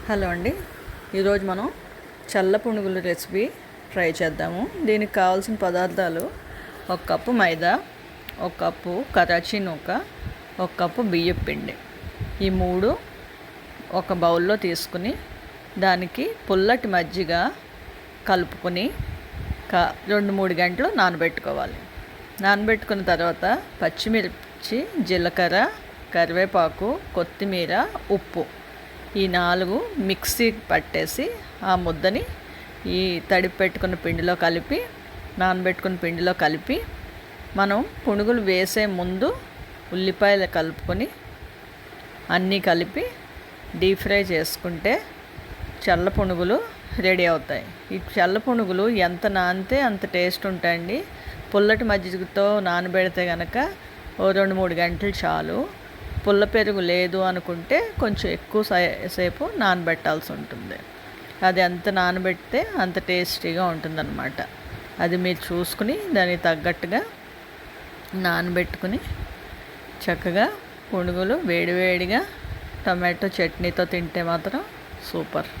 Hello అండి. ఈరోజు మనం చల్ల పునుగుల రెసిపీ ట్రై చేద్దాము. దీనికి కావాల్సిన పదార్థాలు: 1 కప్పు మైదా, 1 కప్పు కరాచీ నూక, 1 కప్పు బియ్యపు పిండి. ఈ మూడు ఒక బౌల్లో తీసుకుని దానికి పుల్లటి మజ్జిగ కలుపుకొని 2-3 గంటలు నానబెట్టుకోవాలి. నానబెట్టుకున్న తర్వాత పచ్చిమిర్చి, జీలకర్ర, కరివేపాకు, కొత్తిమీర, ఉప్పు ఈ 4 మిక్సీ పట్టేసి ఆ ముద్దని ఈ తడిపి పెట్టుకున్న పిండిలో కలిపి, నానబెట్టుకున్న పిండిలో కలిపి, మనం పునుగులు వేసే ముందు ఉల్లిపాయలు కలుపుకొని అన్నీ కలిపి డీప్ ఫ్రై చేసుకుంటే చల్ల పునుగులు రెడీ అవుతాయి. ఈ చల్ల పునుగులు ఎంత నానితే అంత టేస్ట్ ఉంటాయండి. పుల్లటి మజ్జిగతో నానబెడితే కనుక 2-3 గంటలు చాలు. పుల్ల పెరుగు లేదు అనుకుంటే కొంచెం ఎక్కువ సేపు నానబెట్టాల్సి ఉంటుంది. అది ఎంత నానబెడితే అంత టేస్టీగా ఉంటుందన్నమాట. అది మీరు చూసుకుని దానికి తగ్గట్టుగా నానబెట్టుకుని చక్కగా పునుగులు వేడివేడిగా టమాటో చట్నీతో తింటే మాత్రం సూపర్.